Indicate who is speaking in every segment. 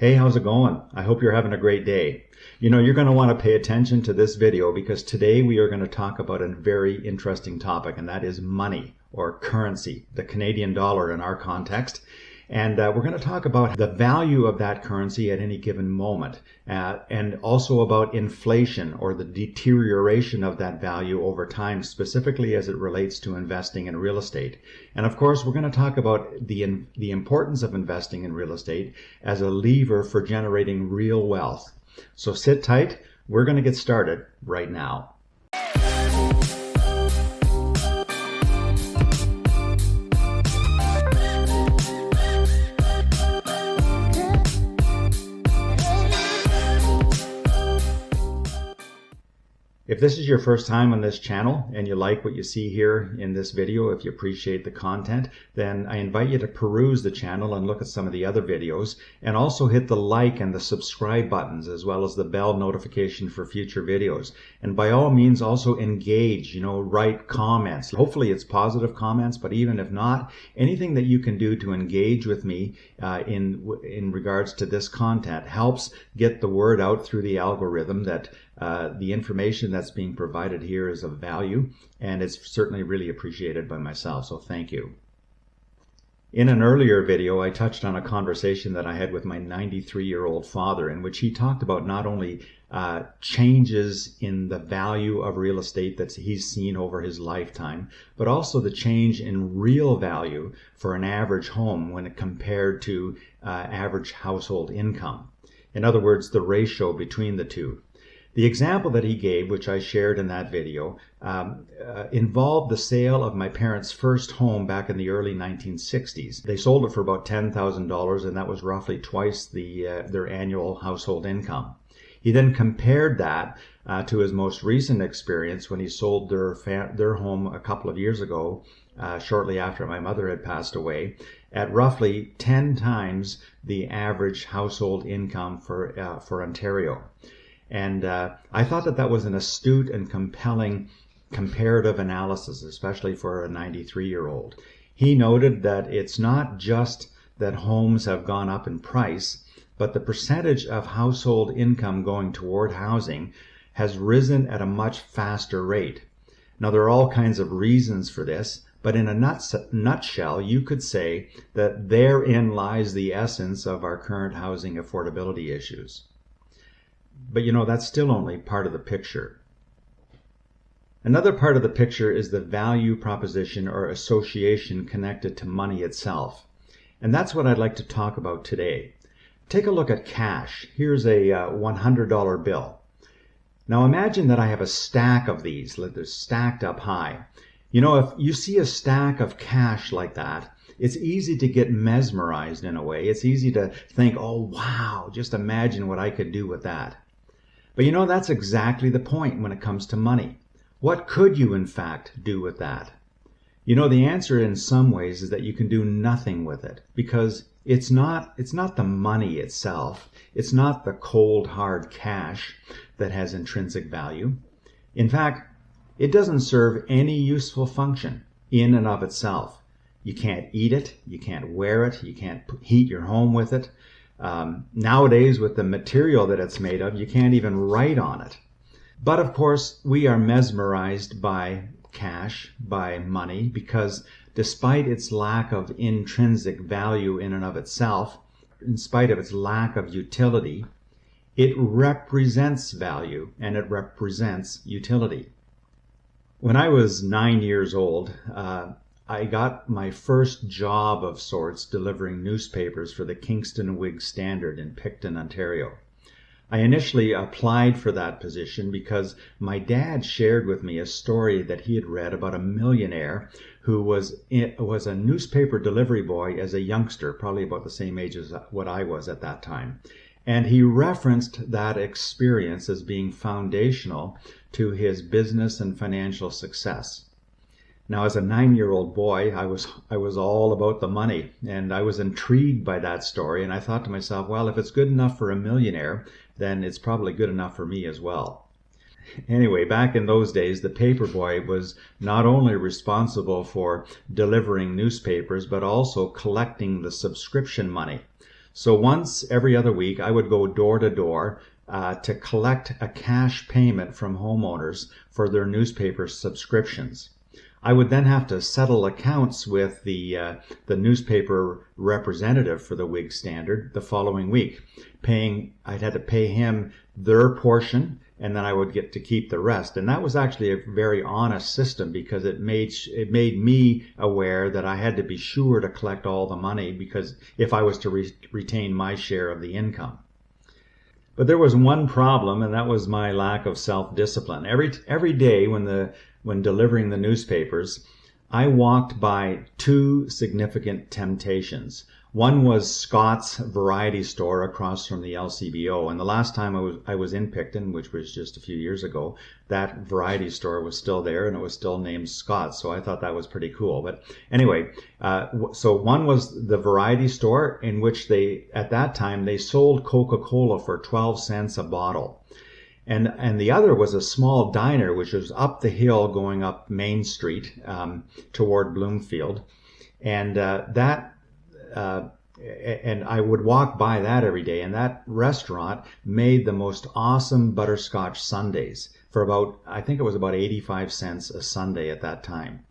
Speaker 1: Hey, how's it going? I hope you're having a great day. You're going to want to pay attention to this video because today we are going to talk about a very interesting topic, and that is money or currency, the Canadian dollar in our context. And we're going to talk about the value of that currency at any given moment, and also about inflation or the deterioration of that value over time, specifically as it relates to investing in real estate. And of course, we're going to talk about the importance of investing in real estate as a lever for generating real wealth. So sit tight. We're going to get started right now. If this is your first time on this channel and you like what you see here in this video, if you appreciate the content, then I invite you to peruse the channel and look at some of the other videos, and also hit the like and the subscribe buttons as well as the bell notification for future videos. And by all means also engage, write comments. Hopefully it's positive comments, but even if not, anything that you can do to engage with me in regards to this content helps get the word out through the algorithm that the information that's being provided here is of value, and it's certainly really appreciated by myself, so thank you. In an earlier video, I touched on a conversation that I had with my 93-year-old father, in which he talked about not only changes in the value of real estate that he's seen over his lifetime, but also the change in real value for an average home when compared to average household income. In other words, the ratio between the two. The example that he gave, which I shared in that video, involved the sale of my parents' first home back in the early 1960s. They sold it for about $10,000, and that was roughly twice their annual household income. He then compared that to his most recent experience when he sold their home a couple of years ago, shortly after my mother had passed away, at roughly 10 times the average household income for Ontario. And I thought that was an astute and compelling comparative analysis, especially for a 93-year-old. He noted that it's not just that homes have gone up in price, but the percentage of household income going toward housing has risen at a much faster rate. Now, there are all kinds of reasons for this, but in a nutshell, you could say that therein lies the essence of our current housing affordability issues. But that's still only part of the picture. Another part of the picture is the value proposition or association connected to money itself. And that's what I'd like to talk about today. Take a look at cash. Here's a $100 bill. Now imagine that I have a stack of these. They're stacked up high. If you see a stack of cash like that, it's easy to get mesmerized in a way. It's easy to think, oh wow, just imagine what I could do with that. But that's exactly the point when it comes to money. What could you in fact do with that? The answer in some ways is that you can do nothing with it, because it's not the money itself. It's not the cold hard cash that has intrinsic value. In fact, it doesn't serve any useful function in and of itself. You can't eat it, you can't wear it, you can't heat your home with it. Nowadays, with the material that it's made of, you can't even write on it. But of course, we are mesmerized by cash, by money, because despite its lack of intrinsic value in and of itself, in spite of its lack of utility, it represents value and it represents utility. When I was 9 years old, I got my first job of sorts delivering newspapers for the Kingston Whig Standard in Picton, Ontario. I initially applied for that position because my dad shared with me a story that he had read about a millionaire who was a newspaper delivery boy as a youngster, probably about the same age as what I was at that time. And he referenced that experience as being foundational to his business and financial success. Now, as a 9-year-old boy, I was all about the money, and I was intrigued by that story, and I thought to myself, well, if it's good enough for a millionaire, then it's probably good enough for me as well. Anyway, back in those days, the paperboy was not only responsible for delivering newspapers, but also collecting the subscription money. So once every other week, I would go door to door to collect a cash payment from homeowners for their newspaper subscriptions. I would then have to settle accounts with the newspaper representative for the Whig Standard the following week. I'd had to pay him their portion, and then I would get to keep the rest. And that was actually a very honest system, because it made me aware that I had to be sure to collect all the money, because if I was to retain my share of the income. But there was one problem, and that was my lack of self-discipline. Every day when delivering the newspapers, I walked by two significant temptations. One was Scott's variety store across from the LCBO, and the last time I was in Picton, which was just a few years ago, that variety store was still there, and it was still named Scott's, so I thought that was pretty cool. But anyway, so one was the variety store, in which at that time they sold Coca-Cola for 12 cents a bottle. And the other was a small diner, which was up the hill going up Main Street toward Bloomfield. And and I would walk by that every day. And that restaurant made the most awesome butterscotch sundaes for I think it was about 85 cents a sundae at that time.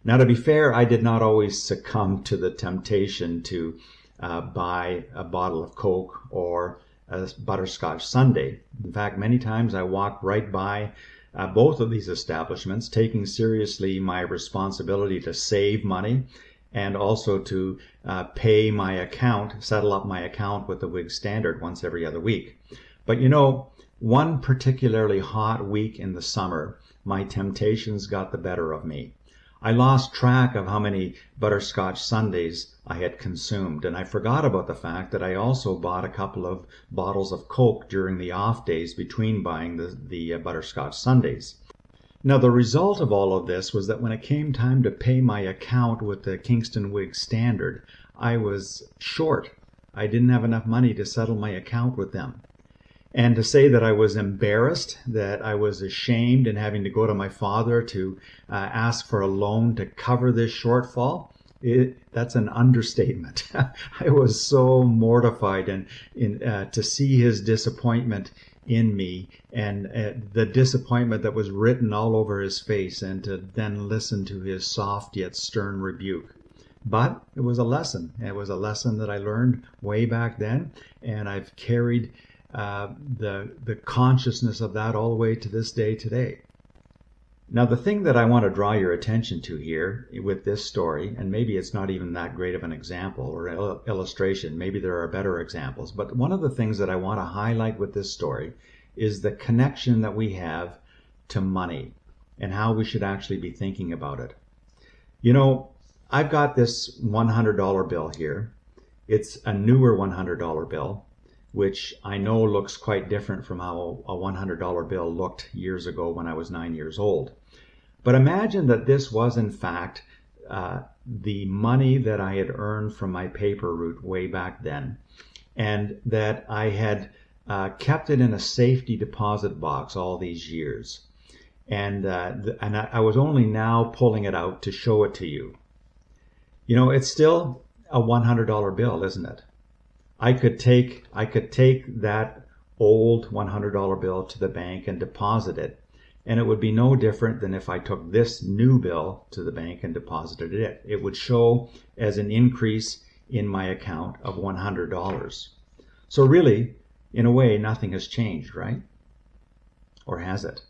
Speaker 1: Now, to be fair, I did not always succumb to the temptation to buy a bottle of Coke or a butterscotch sundae. In fact, many times I walked right by both of these establishments, taking seriously my responsibility to save money and also to pay my account, settle up my account with the Whig Standard once every other week. But one particularly hot week in the summer, my temptations got the better of me. I lost track of how many butterscotch sundaes I had consumed, and I forgot about the fact that I also bought a couple of bottles of Coke during the off days between buying the butterscotch sundaes. Now, the result of all of this was that when it came time to pay my account with the Kingston Whig Standard, I was short. I didn't have enough money to settle my account with them. And to say that I was embarrassed, that I was ashamed in having to go to my father to ask for a loan to cover this shortfall, that's an understatement. I was so mortified to see his disappointment in me, and the disappointment that was written all over his face, and to then listen to his soft yet stern rebuke. But it was a lesson. It was a lesson that I learned way back then, and I've carried the consciousness of that all the way to this day today. Now, the thing that I want to draw your attention to here with this story, and maybe it's not even that great of an example or illustration, maybe there are better examples, but one of the things that I want to highlight with this story is the connection that we have to money and how we should actually be thinking about it. I've got this $100 bill here. It's a newer $100 bill, which I know looks quite different from how a $100 bill looked years ago when I was 9 years old. But imagine that this was, in fact, the money that I had earned from my paper route way back then, and that I had kept it in a safety deposit box all these years. And I was only now pulling it out to show it to you. It's still a $100 bill, isn't it? I could take that old $100 bill to the bank and deposit it, and it would be no different than if I took this new bill to the bank and deposited it. It would show as an increase in my account of $100. So really, in a way, nothing has changed, right? Or has it?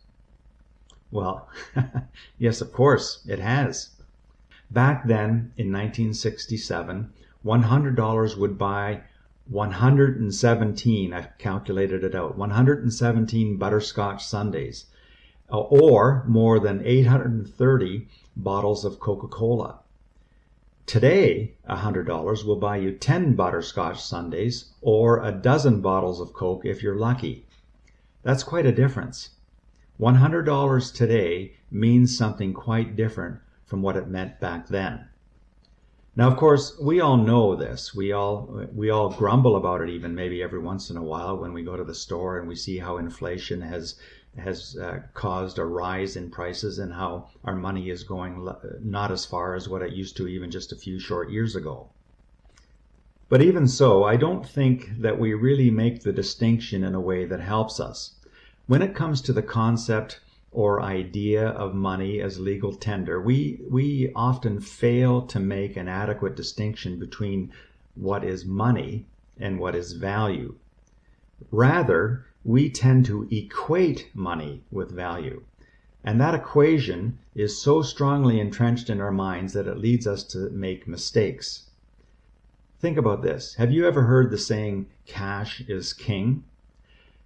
Speaker 1: Well, yes, of course, it has. Back then, in 1967, $100 would buy 117, I've calculated it out, 117 butterscotch sundaes, or more than 830 bottles of Coca-Cola. Today, $100 will buy you 10 butterscotch sundaes or a dozen bottles of Coke if you're lucky. That's quite a difference. $100 today means something quite different from what it meant back then. Now, of course, we all know this. We all grumble about it, even maybe every once in a while when we go to the store and we see how inflation has caused a rise in prices and how our money is going not as far as what it used to even just a few short years ago. But even so, I don't think that we really make the distinction in a way that helps us. When it comes to the concept or idea of money as legal tender, we often fail to make an adequate distinction between what is money and what is value. Rather, we tend to equate money with value. And that equation is so strongly entrenched in our minds that it leads us to make mistakes. Think about this. Have you ever heard the saying, cash is king?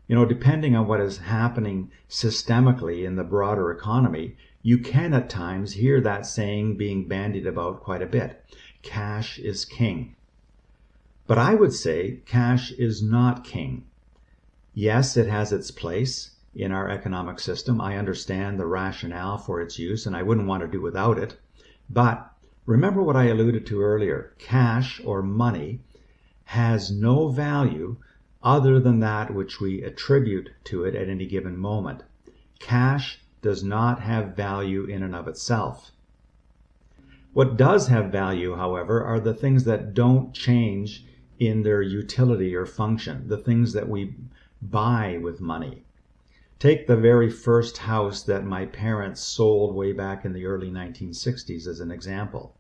Speaker 1: You know, depending on what is happening systemically in the broader economy, you can at times hear that saying being bandied about quite a bit. Cash is king. But I would say cash is not king. Yes, it has its place in our economic system. I understand the rationale for its use, and I wouldn't want to do without it. But remember what I alluded to earlier. Cash or money has no value other than that which we attribute to it at any given moment. Cash does not have value in and of itself. What does have value, however, are the things that don't change in their utility or function, the things that we buy with money. Take the very first house that my parents sold way back in the early 1960s as an example.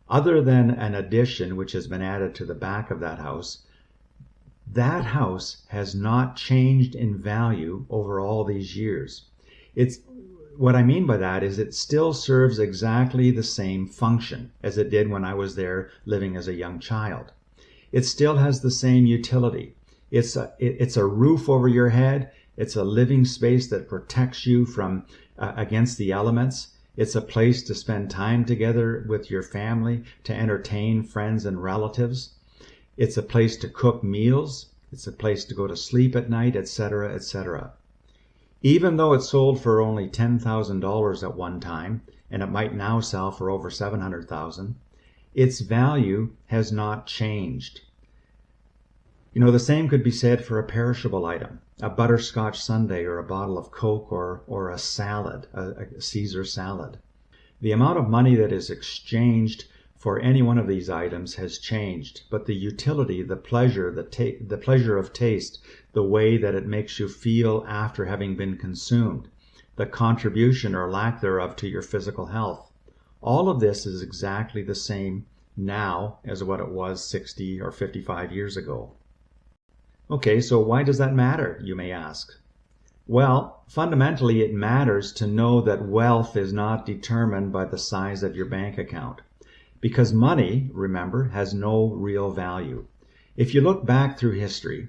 Speaker 1: Other than an addition which has been added to the back of that house has not changed in value over all these years. What I mean by that is it still serves exactly the same function as it did when I was there living as a young child. It still has the same utility. It's a roof over your head. It's a living space that protects you from against the elements. It's a place to spend time together with your family, to entertain friends and relatives. It's a place to cook meals. It's a place to go to sleep at night, etc., etc. Even though it sold for only $10,000 at one time, and it might now sell for over $700,000, its value has not changed. You know, the same could be said for a perishable item, a butterscotch sundae or a bottle of Coke or a salad, a Caesar salad. The amount of money that is exchanged for any one of these items has changed, but the utility, the pleasure, the pleasure of taste, the way that it makes you feel after having been consumed, the contribution or lack thereof to your physical health, all of this is exactly the same now as what it was 60 or 55 years ago. Okay, so why does that matter, you may ask? Well, fundamentally it matters to know that wealth is not determined by the size of your bank account. Because money, remember, has no real value. If you look back through history,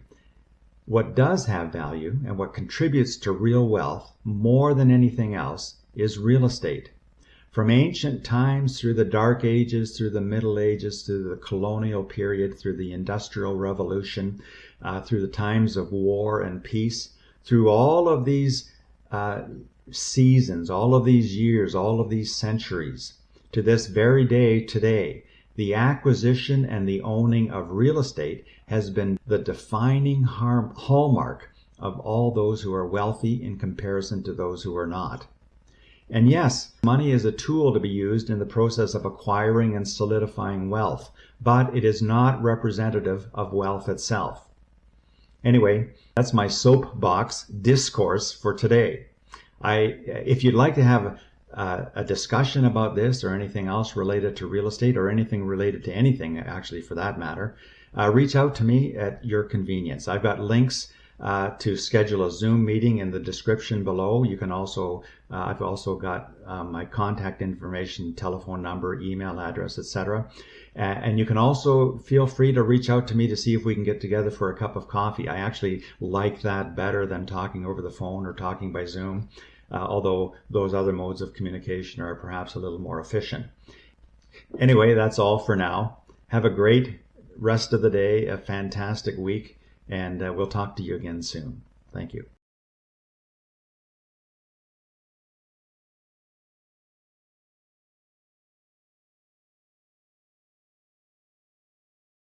Speaker 1: what does have value and what contributes to real wealth more than anything else is real estate. From ancient times through the Dark Ages, through the Middle Ages, through the colonial period, through the Industrial Revolution, through the times of war and peace, through all of these seasons, all of these years, all of these centuries, to this very day today, the acquisition and the owning of real estate has been the defining hallmark of all those who are wealthy in comparison to those who are not. And yes, money is a tool to be used in the process of acquiring and solidifying wealth, but it is not representative of wealth itself. Anyway, that's my soapbox discourse for today. If you'd like to have a discussion about this or anything else related to real estate or anything related to anything actually for that matter, reach out to me at your convenience. I've got links to schedule a Zoom meeting in the description below. You can also, I've also got my contact information, telephone number, email address, etc. And you can also feel free to reach out to me to see if we can get together for a cup of coffee. I actually like that better than talking over the phone or talking by Zoom, although those other modes of communication are perhaps a little more efficient. Anyway, that's all for now. Have a great rest of the day, a fantastic week, and we'll talk to you again soon. Thank you.